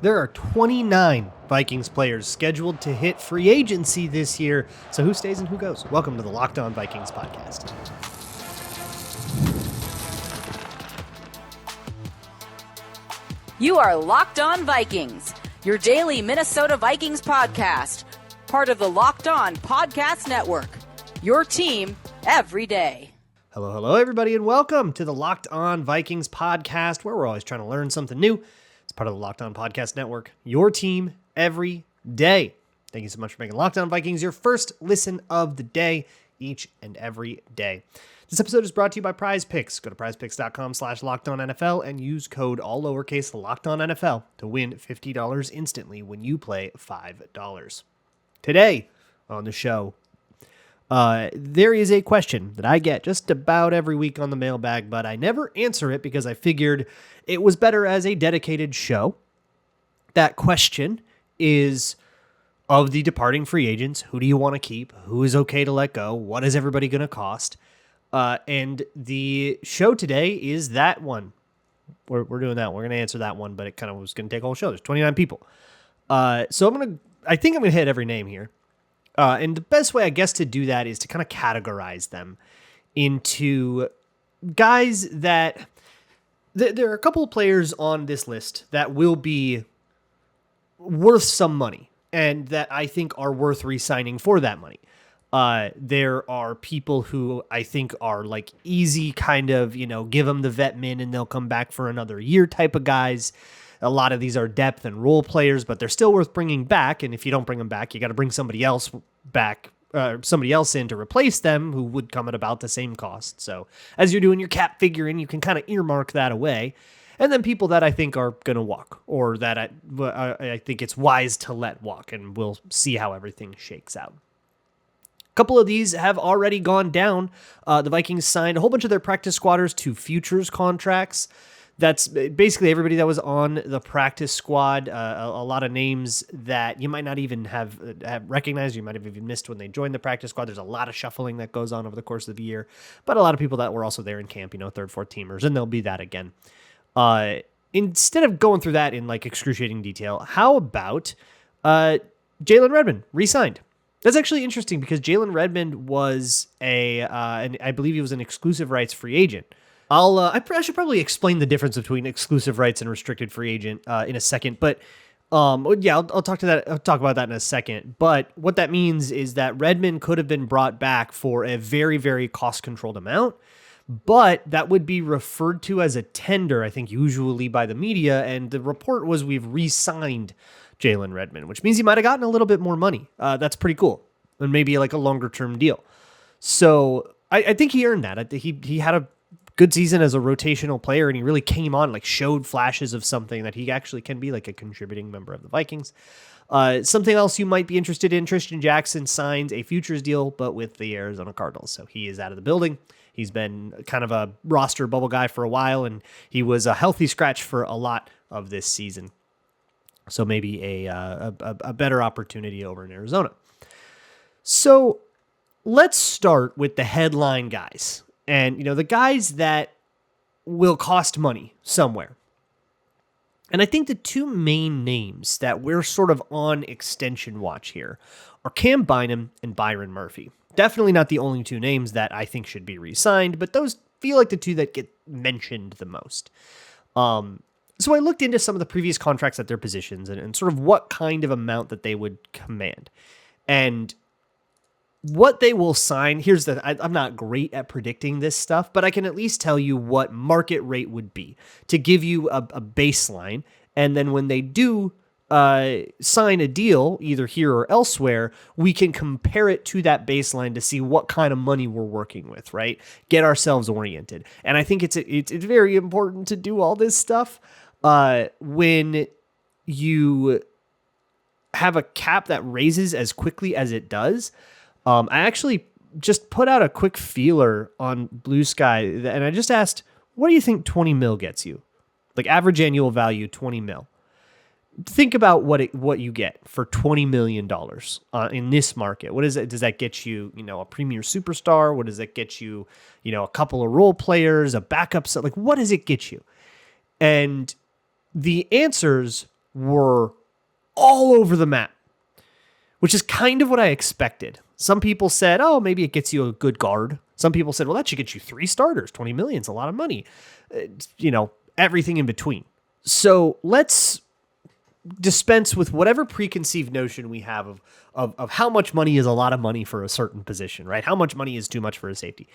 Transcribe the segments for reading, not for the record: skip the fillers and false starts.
There are 29 Vikings players scheduled to hit free agency this year. So who stays and who goes? Welcome to the Locked On Vikings podcast. You are Locked On Vikings, your daily Minnesota Vikings podcast, part of the Locked On Podcast Network, your team every day. Hello, everybody, and welcome to the Locked On Vikings podcast, where we're always trying to learn something new. It's part of the Locked On Podcast Network, your team every day. Thank you so much for making Locked On Vikings your first listen of the day, each and every day. This episode is brought to you by PrizePicks. Go to prizepicks.com/LockedOnNFL and use code all lowercase LockedOnNFL to win $50 instantly when you play $5. Today on the show, there is a question that I get just about every week on the mailbag, but I never answer it because I figured it was better as a dedicated show. That question is, of the departing free agents, who do you want to keep? Who is okay to let go? What is everybody going to cost? And the show today is that one. We're doing that. We're going to answer that one, but it kind of was going to take a whole show. There's 29 people. So I think I'm going to hit every name here. And the best way, I guess, to do that is to kind of categorize them into guys that there are a couple of players on this list that will be worth some money and that I think are worth re-signing for that money. There are people who I think are like easy kind of, give them the vet min and they'll come back for another year type of guys. A lot of these are depth and role players, but they're still worth bringing back. And if you don't bring them back, you got to bring somebody else back, somebody else in to replace them who would come at about the same cost. So as you're doing your cap figuring, you can kind of earmark that away. And then people that I think are going to walk or that I think it's wise to let walk, and we'll see how everything shakes out. A couple of these have already gone down. The Vikings signed a whole bunch of their practice squatters to futures contracts. That's basically everybody that was on the practice squad. A lot of names that you might not even have recognized. You might have even missed when they joined the practice squad. There's a lot of shuffling that goes on over the course of the year, but a lot of people that were also there in camp, third, fourth teamers, and there'll be that again. Instead of going through that in like excruciating detail, how about Jalen Redmond re-signed? That's actually interesting because Jalen Redmond was and I believe he was an exclusive rights free agent. I should probably explain the difference between exclusive rights and restricted free agent in a second, but I'll talk about that in a second. But what that means is that Redmond could have been brought back for a very, very cost-controlled amount, but that would be referred to as a tender, I think, usually by the media. And the report was we've re-signed Jalen Redmond, which means he might have gotten a little bit more money. That's pretty cool, and maybe like a longer-term deal. So I think he earned that. He had a good season as a rotational player, and he really came on, like showed flashes of something that he actually can be like a contributing member of the Vikings. Something else you might be interested in, Tristan Jackson signs a futures deal, but with the Arizona Cardinals. So he is out of the building. He's been kind of a roster bubble guy for a while, and he was a healthy scratch for a lot of this season. So maybe a better opportunity over in Arizona. So let's start with the headline guys. And, the guys that will cost money somewhere. And I think the two main names that we're sort of on extension watch here are Cam Bynum and Byron Murphy. Definitely not the only two names that I think should be re-signed, but those feel like the two that get mentioned the most. So I looked into some of the previous contracts at their positions and sort of what kind of amount that they would command. And what they will sign, I'm not great at predicting this stuff, but I can at least tell you what market rate would be to give you a baseline. And then when they do sign a deal, either here or elsewhere, we can compare it to that baseline to see what kind of money we're working with, right? Get ourselves oriented. And I think it's very important to do all this stuff when you have a cap that raises as quickly as it does. I actually just put out a quick feeler on Blue Sky, and I just asked, what do you think 20 mil gets you? Like average annual value, 20 mil. Think about what you get for $20 million in this market. What is it? Does that get you, a premier superstar? What does that get you, a couple of role players, a backup? Like, what does it get you? And the answers were all over the map, which is kind of what I expected. Some people said, oh, maybe it gets you a good guard. Some people said, well, that should get you 3 starters. 20 million is a lot of money. Everything in between. So let's dispense with whatever preconceived notion we have of how much money is a lot of money for a certain position, right? How much money is too much for a safety.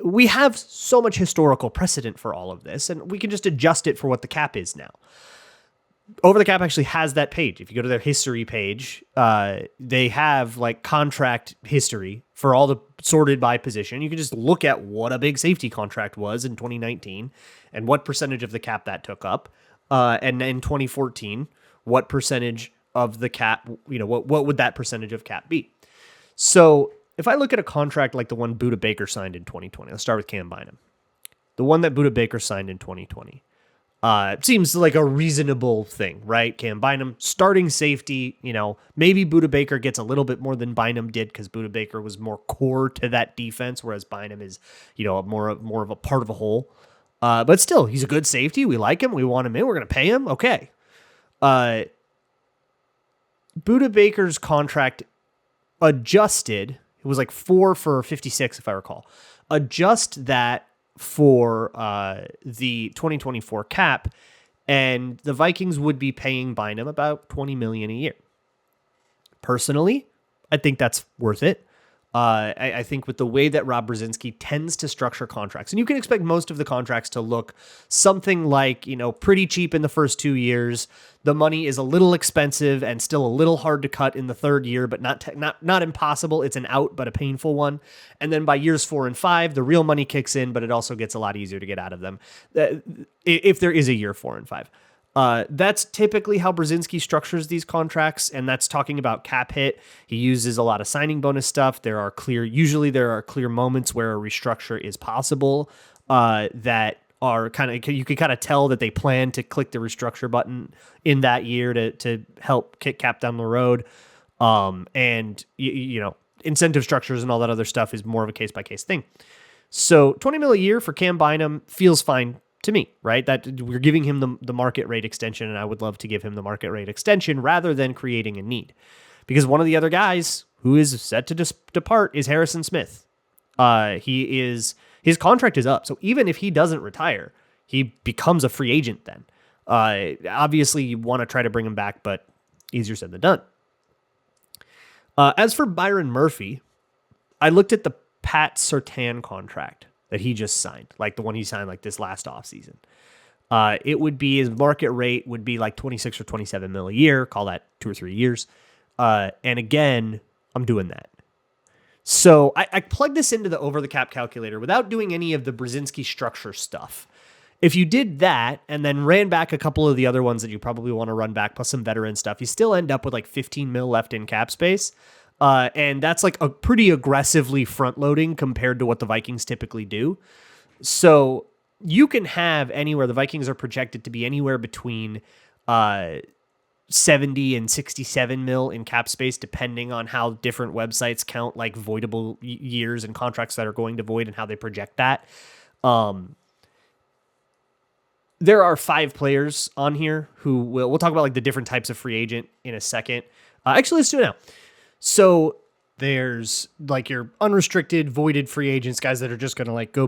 We have so much historical precedent for all of this, and we can just adjust it for what the cap is now. Over the Cap actually has that page. If you go to their history page, they have like contract history for all the sorted by position. You can just look at what a big safety contract was in 2019 and what percentage of the cap that took up. And in 2014, what percentage of the cap, what would that percentage of cap be? So if I look at a contract like the one Budda Baker signed in 2020, let's start with Cam Bynum. The one that Budda Baker signed in 2020. It seems like a reasonable thing, right? Cam Bynum, starting safety, maybe Budda Baker gets a little bit more than Bynum did because Budda Baker was more core to that defense, whereas Bynum is, more of a part of a whole. But still, he's a good safety. We like him. We want him in. We're going to pay him. Okay. Budda Baker's contract adjusted. It was like 4 for 56, if I recall. Adjust that for the 2024 cap, and the Vikings would be paying Bynum about $20 million a year. Personally, I think that's worth it. I think with the way that Rob Brzezinski tends to structure contracts, and you can expect most of the contracts to look something like, pretty cheap in the first 2 years. The money is a little expensive and still a little hard to cut in the third year, but not impossible. It's an out, but a painful one. And then by years 4 and 5, the real money kicks in, but it also gets a lot easier to get out of them if there is a year 4 and 5. That's typically how Brzezinski structures these contracts, and that's talking about cap hit. He uses a lot of signing bonus stuff. Usually there are clear moments where a restructure is possible that are you can kind of tell that they plan to click the restructure button in that year to help kick cap down the road. And incentive structures and all that other stuff is more of a case by case thing. So $20 million a year for Cam Bynum feels fine to me, right? That we're giving him the market rate extension, and I would love to give him the market rate extension rather than creating a need. Because one of the other guys who is set to depart is Harrison Smith. His contract is up, so even if he doesn't retire, he becomes a free agent then. Obviously, you want to try to bring him back, but easier said than done. As for Byron Murphy, I looked at the Pat Surtain contract that he just signed, like the one he signed like this last offseason. It would be, his market rate would be like 26 or 27 mil a year, call that 2 or 3 years. And again, I'm doing that. So I plugged this into the over the cap calculator without doing any of the Brzezinski structure stuff. If you did that and then ran back a couple of the other ones that you probably want to run back, plus some veteran stuff, you still end up with like 15 mil left in cap space. And that's like a pretty aggressively front loading compared to what the Vikings typically do. So you can have anywhere, the Vikings are projected to be anywhere between 70 and 67 mil in cap space, depending on how different websites count like voidable years and contracts that are going to void and how they project that. There are 5 players on here who we'll talk about like the different types of free agent in a second. Actually, let's do it now. So there's like your unrestricted, voided free agents, guys that are just going to like go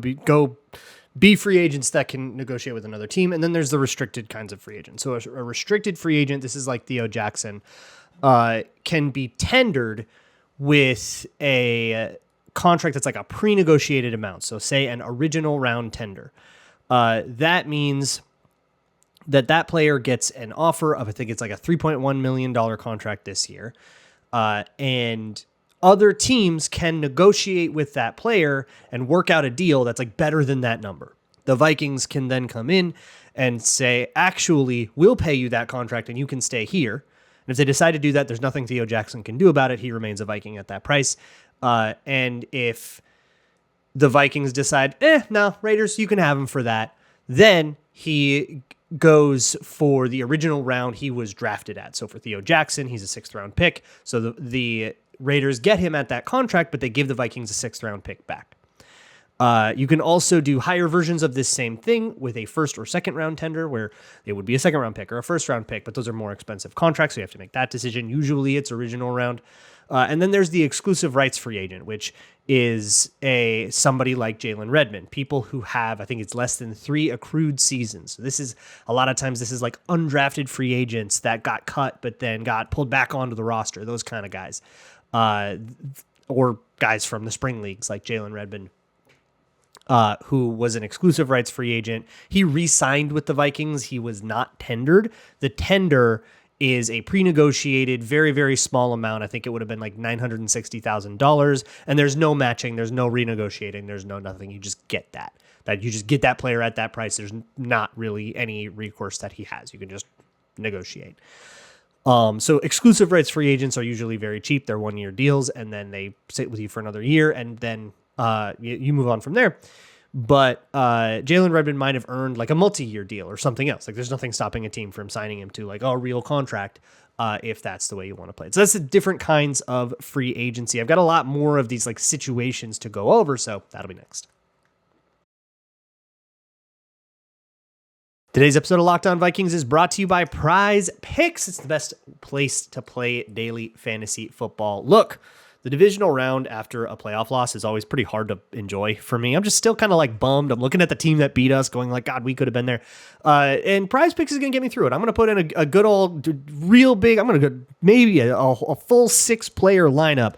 be free agents that can negotiate with another team. And then there's the restricted kinds of free agents. So a restricted free agent, this is like Theo Jackson, can be tendered with a contract that's like a pre-negotiated amount. So say an original round tender. That means that player gets an offer of, I think it's like a $3.1 million contract this year. And other teams can negotiate with that player and work out a deal that's like better than that number. The Vikings can then come in and say, actually, we'll pay you that contract and you can stay here. And if they decide to do that, there's nothing Theo Jackson can do about it. He remains a Viking at that price. And if the Vikings decide, no, Raiders, you can have him for that, then he goes for the original round he was drafted at. So for Theo Jackson, he's a 6th round pick. So the Raiders get him at that contract, but they give the Vikings a 6th round pick back. You can also do higher versions of this same thing with a first or second round tender, where it would be a second round pick or a first round pick, but those are more expensive contracts, so you have to make that decision. Usually it's original round. And then there's the exclusive rights free agent, which is somebody like Jalen Redmond, people who have, I think it's less than 3 accrued seasons. So this is, a lot of times this is like undrafted free agents that got cut, but then got pulled back onto the roster, those kind of guys. Or guys from the spring leagues like Jalen Redmond, who was an exclusive rights free agent. He re-signed with the Vikings. He was not tendered. The tender is a pre-negotiated, very, very small amount. I think it would have been like $960,000. And there's no matching. There's no renegotiating. There's no nothing. You just get that. You just get that player at that price. There's not really any recourse that he has. You can just negotiate. So exclusive rights free agents are usually very cheap. They're 1-year deals, and then they sit with you for another year, and then you move on from there. But Jalen Redmond might have earned like a multi-year deal or something else. Like there's nothing stopping a team from signing him to like a real contract if that's the way you want to play it. So that's the different kinds of free agency. I've got a lot more of these like situations to go over, so that'll be next. Today's episode of Locked On Vikings is brought to you by PrizePicks. It's the best place to play daily fantasy football. Look, the divisional round after a playoff loss is always pretty hard to enjoy for me. I'm just still kind of like bummed. I'm looking at the team that beat us going like, God, we could have been there. And PrizePicks is going to get me through it. I'm going to put in a good old, real big, I'm going to go maybe a full 6-player lineup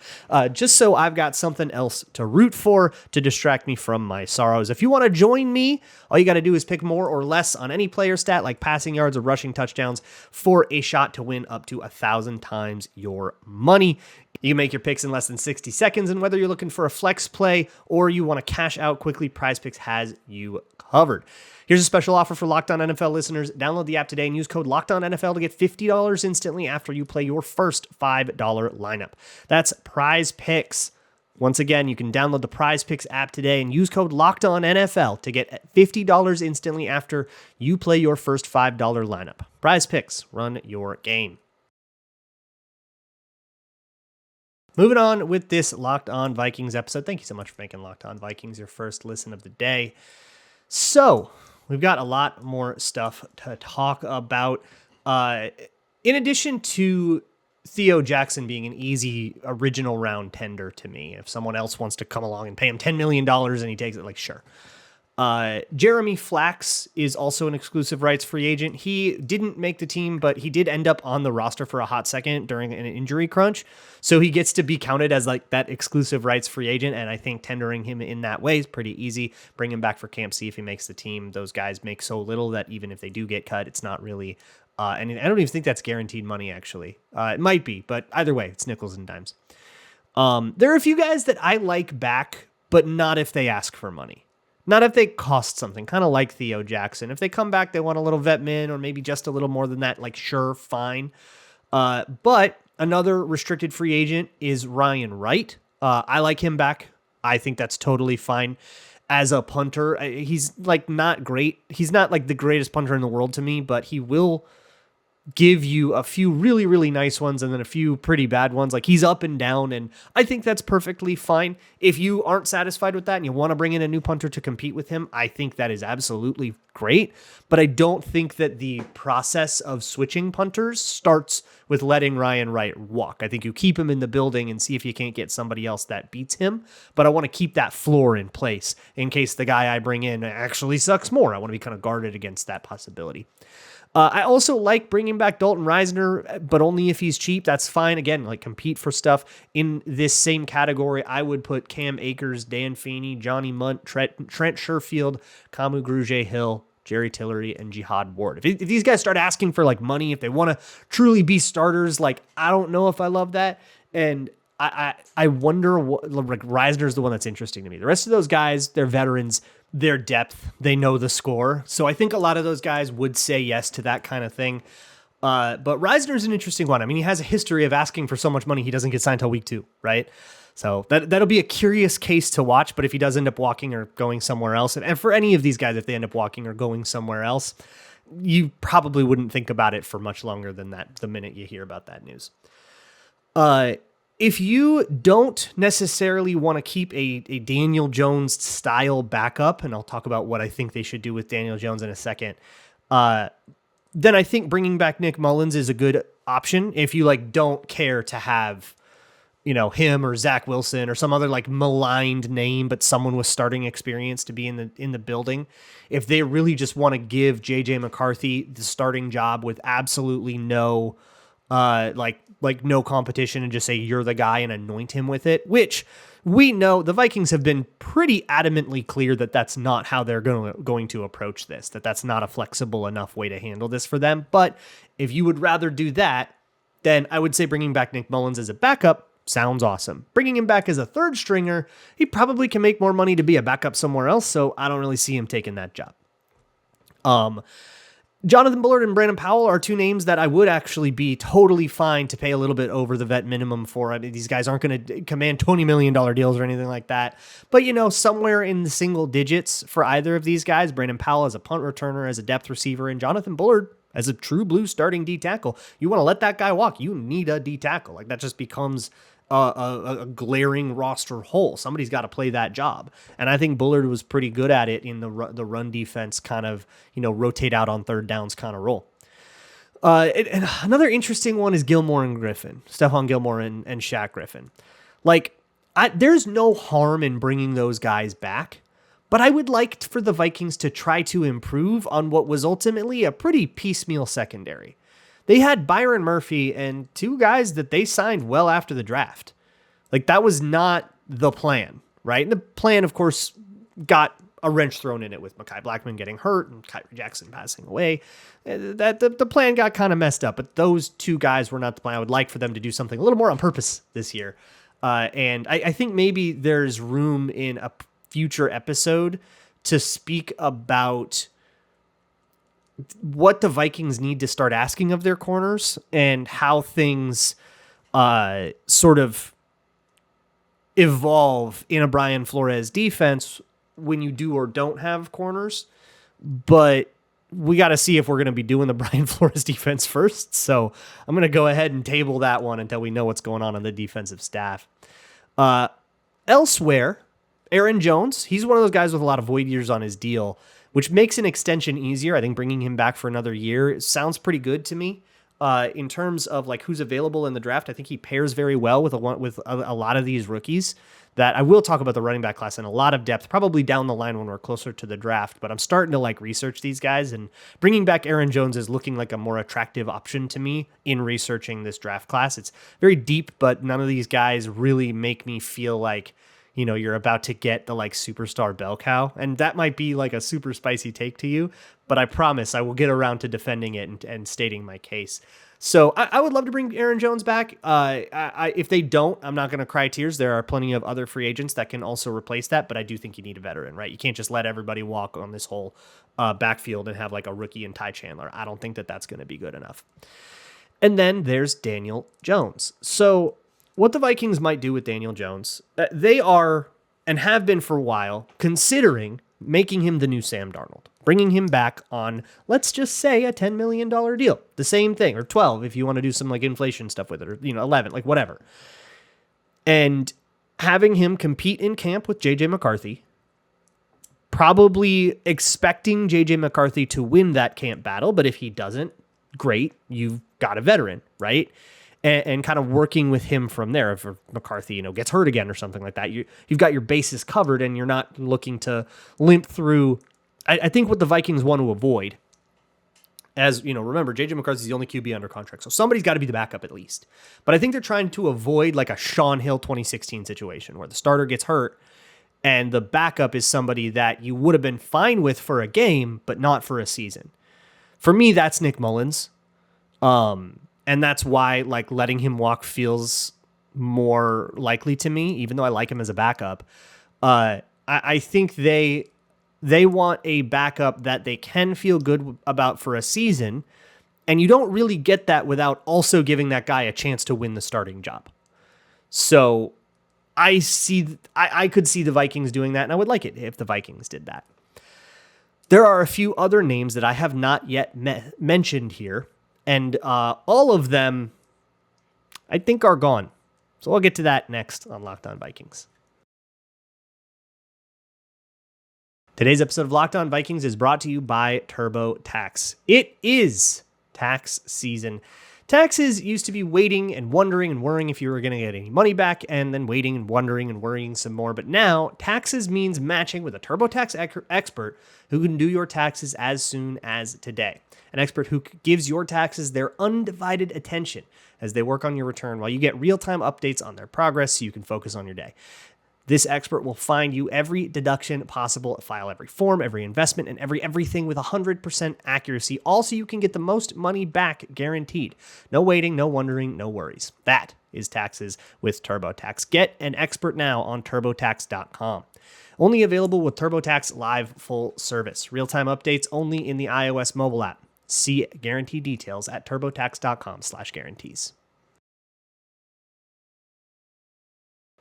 just so I've got something else to root for to distract me from my sorrows. If you want to join me, all you got to do is pick more or less on any player stat like passing yards or rushing touchdowns for a shot to win up to 1,000 times your money. You can make your picks in less than 60 seconds, and whether you're looking for a flex play or you want to cash out quickly, PrizePicks has you covered. Here's a special offer for Locked On NFL listeners. Download the app today and use code LOCKEDONNFL to get $50 instantly after you play your first $5 lineup. That's PrizePicks. Once again, you can download the PrizePicks app today and use code LOCKEDONNFL to get $50 instantly after you play your first $5 lineup. PrizePicks, run your game. Moving on with this Locked On Vikings episode. Thank you so much for making Locked On Vikings your first listen of the day. So, we've got a lot more stuff to talk about. In addition to Theo Jackson being an easy original round tender to me, if someone else wants to come along and pay him $10 million and he takes it, like, sure. Jeremy Flax is also an exclusive rights free agent. He didn't make the team, but he did end up on the roster for a hot second during an injury crunch. So he gets to be counted as like that exclusive rights free agent. And I think tendering him in that way is pretty easy. Bring him back for camp, see if he makes the team. Those guys make so little that even if they do get cut, it's not really, and I don't even think that's guaranteed money actually. It might be, but either way, it's nickels and dimes. There are a few guys that I like back, but not if they ask for money. Not if they cost something, kind of like Theo Jackson. If they come back, they want a little vet min or maybe just a little more than that, like sure, fine. But another restricted free agent is Ryan Wright. I like him back. I think that's totally fine. As a punter, he's like not great. He's not like the greatest punter in the world to me, but he will give you a few really, really nice ones and then a few pretty bad ones. Like he's up and down, and I think that's perfectly fine. If you aren't satisfied with that and you want to bring in a new punter to compete with him, I think that is absolutely great. But I don't think that the process of switching punters starts with letting Ryan Wright walk. I think you keep him in the building and see if you can't get somebody else that beats him. But I want to keep that floor in place in case the guy I bring in actually sucks more. I want to be kind of guarded against that possibility. I also like bringing back Dalton Reisner, but only if he's cheap. That's fine. Again, like compete for stuff. In this same category, I would put Cam Akers, Dan Feeney, Johnny Munt, Trent Sherfield, Kamu Grugier-Hill, Jerry Tillery, and Jihad Ward. If these guys start asking for like money, if they want to truly be starters, like I don't know if I love that. And I wonder what, like Reisner's the one that's interesting to me. The rest of those guys, they're veterans. Their depth, they know the score. So I think a lot of those guys would say yes to that kind of thing. But Reisner's an interesting one. I mean, he has a history of asking for so much money, he doesn't get signed till week 2, right? So that'll be a curious case to watch. But if he does end up walking or going somewhere else, and for any of these guys, if they end up walking or going somewhere else, you probably wouldn't think about it for much longer than that the minute you hear about that news. if you don't necessarily want to keep a Daniel Jones style backup, and I'll talk about what I think they should do with Daniel Jones in a second, then I think bringing back Nick Mullins is a good option if you like don't care to have, him or Zach Wilson or some other like maligned name, but someone with starting experience to be in the building. If they really just want to give JJ McCarthy the starting job with absolutely no no competition and just say you're the guy and anoint him with it, which we know the Vikings have been pretty adamantly clear that that's not how they're going to approach this, that's not a flexible enough way to handle this for them. But if you would rather do that, then I would say bringing back Nick Mullins as a backup sounds awesome. Bringing him back as a third stringer, he probably can make more money to be a backup somewhere else, so I don't really see him taking that job. Jonathan Bullard and Brandon Powell are two names that I would actually be totally fine to pay a little bit over the vet minimum for. I mean, these guys aren't going to command $20 million deals or anything like that. But, somewhere in the single digits for either of these guys, Brandon Powell as a punt returner, as a depth receiver, and Jonathan Bullard as a true blue starting D tackle. You want to let that guy walk. You need a D tackle. Like that just becomes a glaring roster hole. Somebody's got to play that job. And I think Bullard was pretty good at it in the run defense kind of, rotate out on third downs kind of role. And another interesting one is Gilmore and Griffin, Stephon Gilmore and Shaq Griffin. There's no harm in bringing those guys back, but I would like for the Vikings to try to improve on what was ultimately a pretty piecemeal secondary. They had Byron Murphy and two guys that they signed well after the draft. Like that was not the plan, right? And the plan, of course, got a wrench thrown in it with Mekhi Blackman getting hurt and Kyrie Jackson passing away. The plan got kind of messed up, but those two guys were not the plan. I would like for them to do something a little more on purpose this year. And I think maybe there's room in a future episode to speak about what the Vikings need to start asking of their corners and how things sort of evolve in a Brian Flores defense when you do or don't have corners. But we got to see if we're going to be doing the Brian Flores defense first. So I'm going to go ahead and table that one until we know what's going on the defensive staff. Elsewhere, Aaron Jones, he's one of those guys with a lot of void years on his deal, which makes an extension easier. I think bringing him back for another year sounds pretty good to me. In terms of like who's available in the draft, I think he pairs very well with a lot of these rookies. That I will talk about the running back class in a lot of depth, probably down the line when we're closer to the draft. But I'm starting to research these guys, and bringing back Aaron Jones is looking like a more attractive option to me in researching this draft class. It's very deep, but none of these guys really make me feel like you're about to get the superstar bell cow. And that might be a super spicy take to you, but I promise I will get around to defending it and stating my case. So I would love to bring Aaron Jones back. If they don't, I'm not going to cry tears. There are plenty of other free agents that can also replace that, but I do think you need a veteran, right? You can't just let everybody walk on this whole backfield and have a rookie and Ty Chandler. I don't think that that's going to be good enough. And then there's Daniel Jones. So what the Vikings might do with Daniel Jones, they are, and have been for a while, considering making him the new Sam Darnold, bringing him back on, let's just say, a $10 million deal. The same thing, or 12 if you want to do some inflation stuff with it, or 11, whatever. And having him compete in camp with JJ McCarthy, probably expecting JJ McCarthy to win that camp battle, but if he doesn't, great, you've got a veteran, right? And kind of working with him from there. If McCarthy, gets hurt again or something like that, you've got your bases covered and you're not looking to limp through. I think what the Vikings want to avoid, as remember, JJ McCarthy's the only QB under contract, so somebody's got to be the backup at least. But I think they're trying to avoid a Sean Hill 2016 situation where the starter gets hurt and the backup is somebody that you would have been fine with for a game, but not for a season. For me, that's Nick Mullins. And that's why letting him walk feels more likely to me, even though I like him as a backup. I think they want a backup that they can feel good about for a season, and you don't really get that without also giving that guy a chance to win the starting job. So I could see the Vikings doing that, and I would like it if the Vikings did that. There are a few other names that I have not yet mentioned here. And all of them, I think, are gone. So we'll get to that next on Locked On Vikings. Today's episode of Locked On Vikings is brought to you by TurboTax. It is tax season. Taxes used to be waiting and wondering and worrying if you were going to get any money back, and then waiting and wondering and worrying some more. But now, taxes means matching with a TurboTax expert who can do your taxes as soon as today. An expert who gives your taxes their undivided attention as they work on your return while you get real-time updates on their progress so you can focus on your day. This expert will find you every deduction possible, file every form, every investment, and everything with 100% accuracy. Also, you can get the most money back guaranteed. No waiting, no wondering, no worries. That is taxes with TurboTax. Get an expert now on TurboTax.com. Only available with TurboTax Live full service. Real-time updates only in the iOS mobile app. See guarantee details at TurboTax.com/guarantees.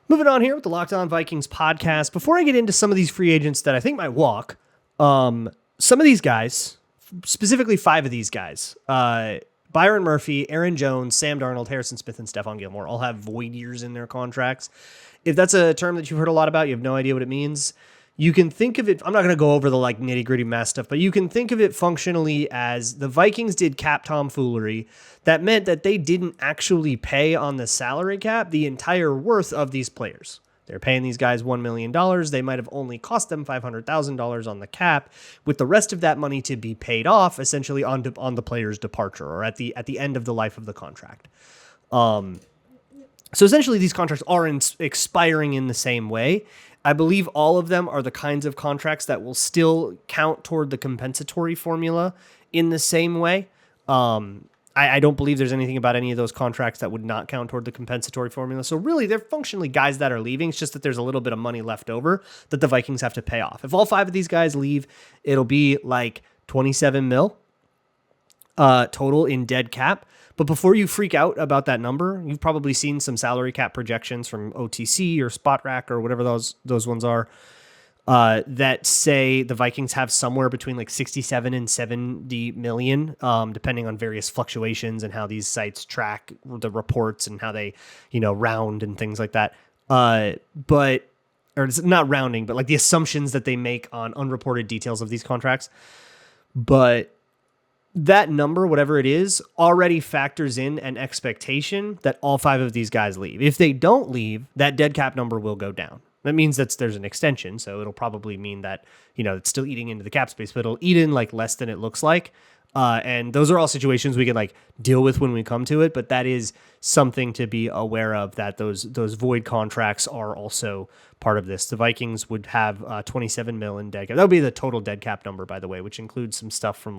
Moving on here with the Locked On Vikings podcast. Before I get into some of these free agents that I think might walk, some of these guys, specifically 5 of these guys, Byron Murphy, Aaron Jones, Sam Darnold, Harrison Smith, and Stephon Gilmore all have void years in their contracts. If that's a term that you've heard a lot about, you have no idea what it means. You can think of it, I'm not going to go over the nitty gritty math stuff, but you can think of it functionally as the Vikings did cap tomfoolery. That meant that they didn't actually pay on the salary cap the entire worth of these players. They're paying these guys $1 million. They might have only cost them $500,000 on the cap, with the rest of that money to be paid off essentially on the player's departure or at the end of the life of the contract. So essentially these contracts are expiring in the same way. I believe all of them are the kinds of contracts that will still count toward the compensatory formula in the same way. I don't believe there's anything about any of those contracts that would not count toward the compensatory formula. So really, they're functionally guys that are leaving. It's just that there's a little bit of money left over that the Vikings have to pay off. If all 5 of these guys leave, it'll be like 27 mil total in dead cap. But before you freak out about that number, you've probably seen some salary cap projections from OTC or Spot Rack or whatever those ones are that say the Vikings have somewhere between 67 and 70 million, depending on various fluctuations and how these sites track the reports and how they, round and things like that. Or it's not rounding, but the assumptions that they make on unreported details of these contracts. But that number, whatever it is, already factors in an expectation that all 5 of these guys leave. If they don't leave, that dead cap number will go down. That means that there's an extension, so it'll probably mean that, it's still eating into the cap space, but it'll eat in less than it looks like. And those are all situations we can deal with when we come to it, but that is something to be aware of, that those void contracts are also part of this. The Vikings would have 27 mil in dead cap. That would be the total dead cap number, by the way, which includes some stuff from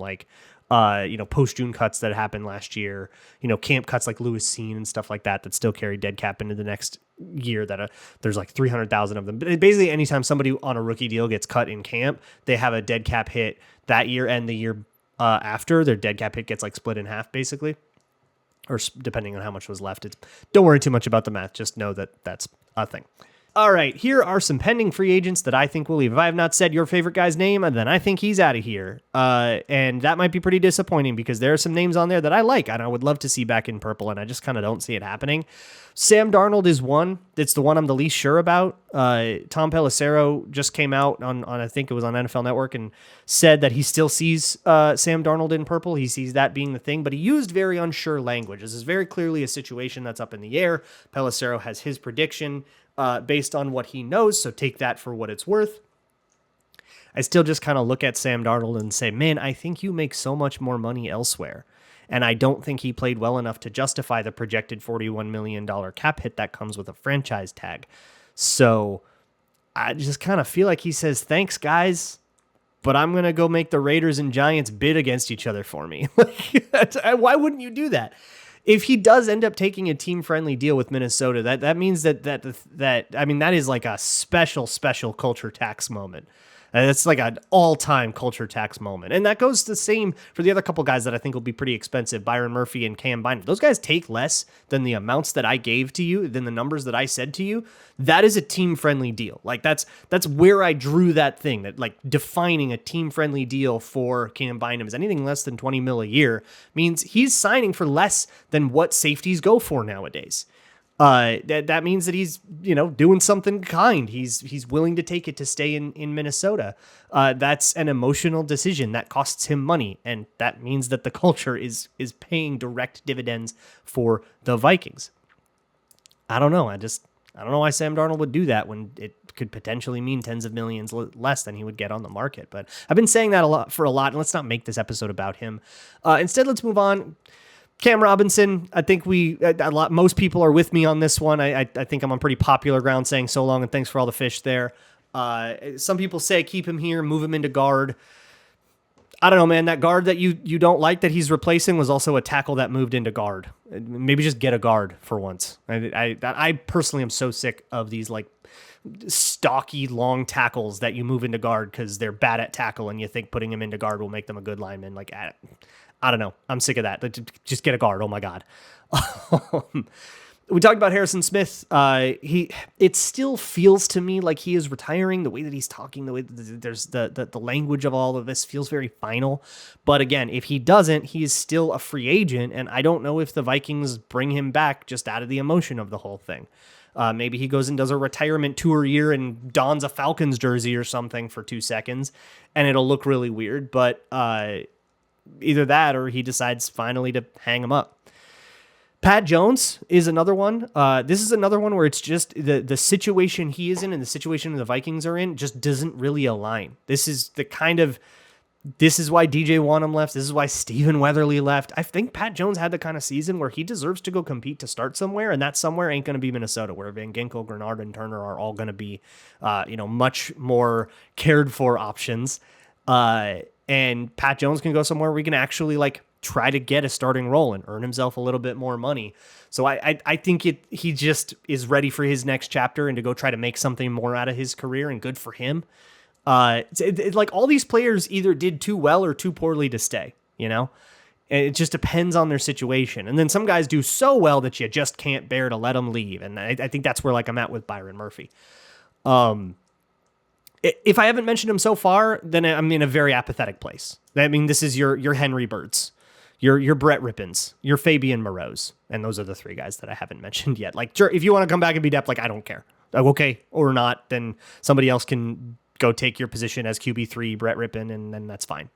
post-June cuts that happened last year, camp cuts like Lewis Seen and stuff like that still carry dead cap into the next year, that there's 300,000 of them. But basically, anytime somebody on a rookie deal gets cut in camp, they have a dead cap hit that year and the year after. Their dead cap hit gets split in half, basically, or depending on how much was left. Don't worry too much about the math. Just know that that's a thing. All right, here are some pending free agents that I think will leave. If I have not said your favorite guy's name, then I think he's out of here. And that might be pretty disappointing because there are some names on there that I like and I would love to see back in purple, and I just kind of don't see it happening. Sam Darnold is one. It's the one I'm the least sure about. Tom Pelissero just came out on I think it was on NFL Network, and said that he still sees Sam Darnold in purple. He sees that being the thing, but he used very unsure language. This is very clearly a situation that's up in the air. Pelissero has his prediction based on what he knows, so take that for what it's worth. I still just kind of look at Sam Darnold and say, man, I think you make so much more money elsewhere. And I don't think he played well enough to justify the projected $41 million cap hit that comes with a franchise tag. So I just kind of feel like he says, thanks, guys, but I'm going to go make the Raiders and Giants bid against each other for me. Why wouldn't you do that? If he does end up taking a team-friendly deal with Minnesota, that means that is a special culture tax moment. That's an all-time culture tax moment. And that goes the same for the other couple guys that I think will be pretty expensive, Byron Murphy and Cam Bynum. Those guys take less than the amounts that I gave to you, than the numbers that I said to you. That is a team-friendly deal. That's where I drew that thing, that defining a team-friendly deal for Cam Bynum is anything less than 20 mil a year means he's signing for less than what safeties go for nowadays. That means that he's, doing something kind. He's willing to take it to stay in Minnesota. That's an emotional decision that costs him money, and that means that the culture is paying direct dividends for the Vikings. I don't know. I don't know why Sam Darnold would do that when it could potentially mean tens of millions less than he would get on the market. But I've been saying that a lot, and let's not make this episode about him. Instead, let's move on. Cam Robinson, I think most people are with me on this one. I think I'm on pretty popular ground saying so long and thanks for all the fish there. Some people say keep him here, move him into guard. I don't know, man. That guard that you don't like that he's replacing was also a tackle that moved into guard. Maybe just get a guard for once. I personally am so sick of these like stocky long tackles that you move into guard because they're bad at tackle and you think putting them into guard will make them a good lineman. Like, I don't know. I'm sick of that. Just get a guard. Oh my God. We talked about Harrison Smith. It still feels to me like he is retiring. The way that he's talking, the way that there's the language of all of this feels very final. But again, if he doesn't, he is still a free agent, and I don't know if the Vikings bring him back just out of the emotion of the whole thing. Maybe he goes and does a retirement tour year and dons a Falcons jersey or something for 2 seconds, and it'll look really weird. But either that or he decides finally to hang him up. Pat Jones is another one. This is another one where it's just the situation he is in and the situation the Vikings are in just doesn't really align. This is why DJ Wanham left. This is why Stephen Weatherly left. I think Pat Jones had the kind of season where he deserves to go compete to start somewhere, and that somewhere ain't going to be Minnesota, where Van Ginkel, Grenard, and Turner are all going to be, much more cared for options. And Pat Jones can go somewhere where we can actually try to get a starting role and earn himself a little bit more money. So I think he just is ready for his next chapter and to go try to make something more out of his career, and good for him. All these players either did too well or too poorly to stay, and it just depends on their situation. And then some guys do so well that you just can't bear to let them leave. And I think that's where I'm at with Byron Murphy. If I haven't mentioned him so far, then I'm in a very apathetic place. I mean, this is your Henry Birds, your Brett Rippins, your Fabian Moreau's, and those are the 3 guys that I haven't mentioned yet. Sure, if you want to come back and be depth, I don't care. Okay, or not, then somebody else can go take your position as QB3, Brett Rippin, and then that's fine.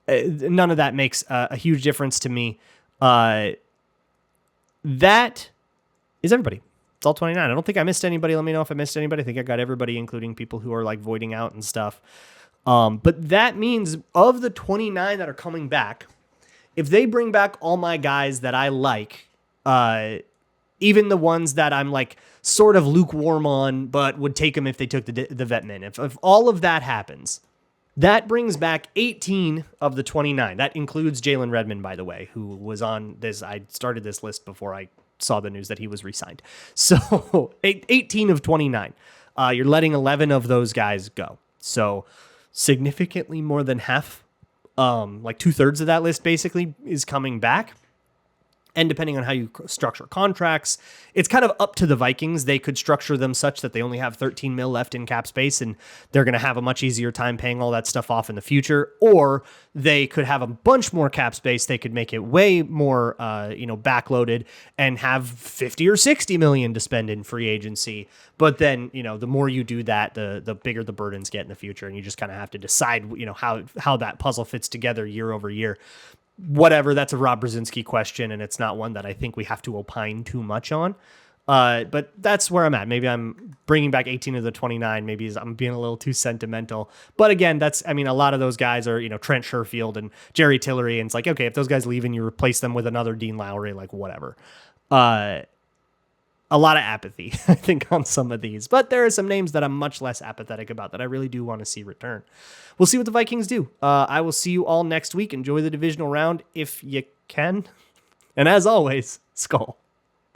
None of that makes a huge difference to me. That is everybody. It's all 29. I don't think I missed anybody. Let me know if I missed anybody. I think I got everybody, including people who are voiding out and stuff. But that means of the 29 that are coming back, if they bring back all my guys that I like, even the ones that I'm sort of lukewarm on, but would take them if they took the vet min. If all of that happens, that brings back 18 of the 29. That includes Jalen Redmond, by the way, who was on this. I started this list before I saw the news that he was re-signed. So 18 of 29. You're letting 11 of those guys go. So significantly more than half, 2/3 of that list basically is coming back. And depending on how you structure contracts, it's kind of up to the Vikings. They could structure them such that they only have 13 mil left in cap space, and they're going to have a much easier time paying all that stuff off in the future. Or they could have a bunch more cap space. They could make it way more, backloaded and have 50 or 60 million to spend in free agency. But then, the more you do that, the bigger the burdens get in the future, and you just kind of have to decide, how that puzzle fits together year over year. Whatever, that's a Rob Brzezinski question, and it's not one that I think we have to opine too much on. But that's where I'm at. Maybe I'm bringing back 18 of the 29. Maybe I'm being a little too sentimental. But again, a lot of those guys are, Trent Sherfield and Jerry Tillery, and it's okay, if those guys leave and you replace them with another Dean Lowry, whatever. A lot of apathy, I think, on some of these. But there are some names that I'm much less apathetic about that I really do want to see return. We'll see what the Vikings do. I will see you all next week. Enjoy the divisional round if you can. And as always, Skull.